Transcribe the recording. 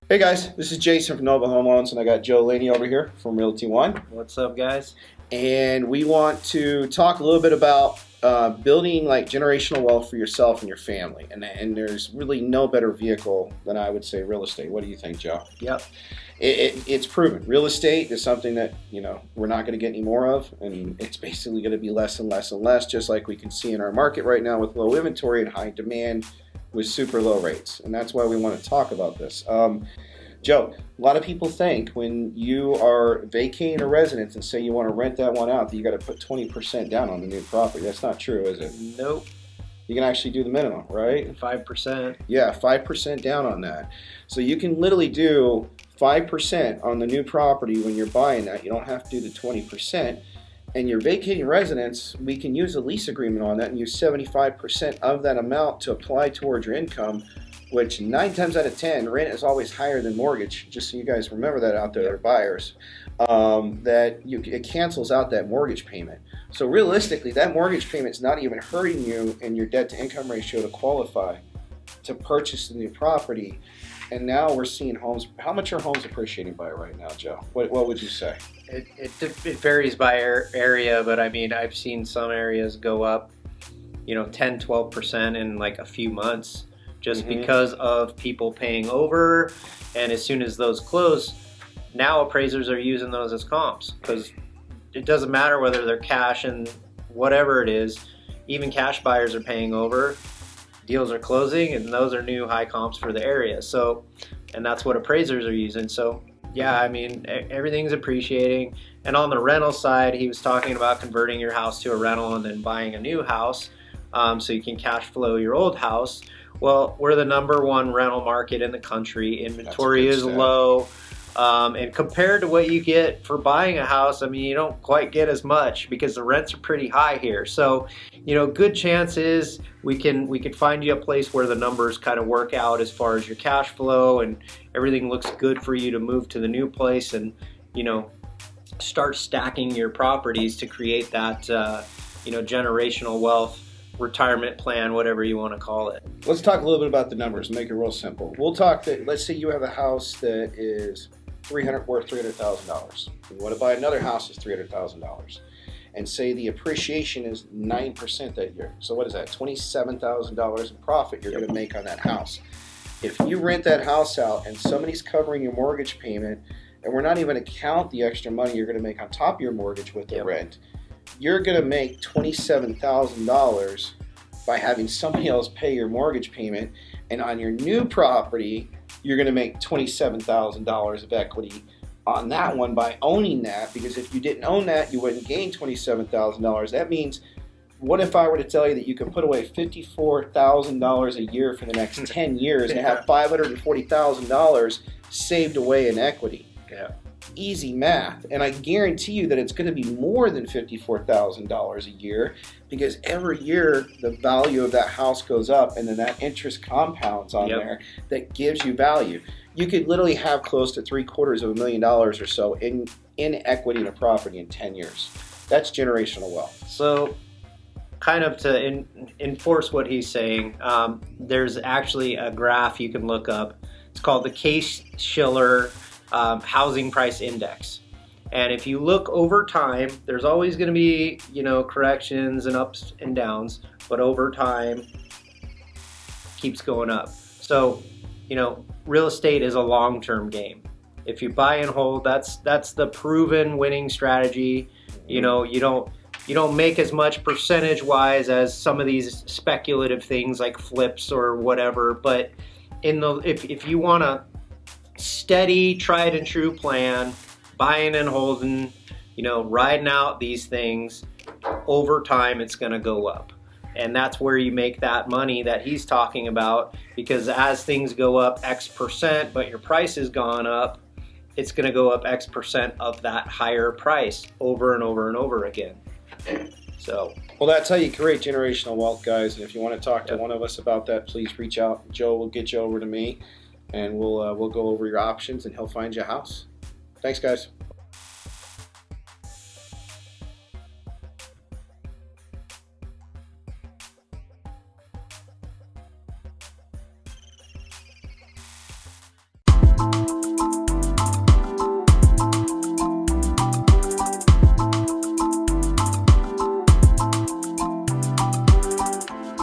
Hey guys, this is Jason from Nova Home Loans, and I got Joe Laney over here from Realty One, What's up, guys? and we want to talk a little bit about building like generational wealth for yourself and your family. And there's really no better vehicle than I would say real estate. What do you think, Joe? Yep. It's proven. Real estate is something that we're not going to get any more of, and it's basically going to be less and less and less, just like we can see in our market right now with low inventory and high demand with super low rates. And that's why we want to talk about this. Joe, a lot of people think when you are vacating a residence and say you want to rent that one out that you got to put 20% down on the new property. That's not true, is it? Nope. You can actually do the minimum, right? 5%. Yeah, 5% down on that. So you can literally do 5% on the new property when you're buying that. You don't have to do the 20%. And you're vacating residence, we can use a lease agreement on that and use 75% of that amount to apply towards your income, which 9 times out of 10, rent is always higher than mortgage, just so you guys remember that out there, that are buyers, it cancels out that mortgage payment. So realistically, that mortgage payment is not even hurting you in your debt to income ratio to qualify to purchase the new property. And now we're seeing homes. How much are homes appreciating by right now, Joe? What would you say? It varies by area, but I mean, I've seen some areas go up, 10, 12% in like a few months just because of people paying over. And as soon as those close, now appraisers are using those as comps because it doesn't matter whether they're cash and whatever it is, even cash buyers are paying over. Deals are closing, and those are new high comps for the area. So, and that's what appraisers are using. So, yeah, I mean, everything's appreciating. And on the rental side, he was talking about converting your house to a rental and then buying a new house so you can cash flow your old house. Well, we're the #1 rental market in the country. Inventory is low. And compared to what you get for buying a house, I mean, you don't quite get as much because the rents are pretty high here. So, good chances we can find you a place where the numbers kind of work out as far as your cash flow and everything looks good for you to move to the new place and, start stacking your properties to create that, generational wealth, retirement plan, whatever you want to call it. Let's talk a little bit about the numbers and make it real simple. We'll talk that, let's say you have a house that is worth $300,000. You want to buy another house that's $300,000, and say the appreciation is 9% that year. So what is that? $27,000 in profit you're going to make on that house. If you rent that house out and somebody's covering your mortgage payment, and we're not even going to count the extra money you're going to make on top of your mortgage with the rent, you're going to make $27,000 by having somebody else pay your mortgage payment, and on your new property, you're going to make $27,000 of equity on that one by owning that, because if you didn't own that, you wouldn't gain $27,000. That means, what if I were to tell you that you can put away $54,000 a year for the next 10 years and have $540,000 saved away in equity? Yeah. Easy math. And I guarantee you that it's going to be more than $54,000 a year, because every year the value of that house goes up, and then that interest compounds on there that gives you value. You could literally have close to $750,000 or so in equity in a property in 10 years. That's generational wealth. So kind of to enforce what he's saying, there's actually a graph you can look up. It's called the Case-Shiller Housing Price Index. And if you look over time, there's always going to be, corrections and ups and downs, but over time keeps going up. So, real estate is a long-term game. If you buy and hold, that's the proven winning strategy. You don't make as much percentage-wise as some of these speculative things like flips or whatever, but if you want a steady, tried and true plan, buying and holding, riding out these things, over time it's going to go up. And that's where you make that money that he's talking about, because as things go up X percent, but your price has gone up, it's going to go up X percent of that higher price over and over and over again. So, well, that's how you create generational wealth, guys. And if you want to talk to one of us about that, please reach out. Joe will get you over to me, and we'll go over your options, and he'll find you a house. Thanks, guys.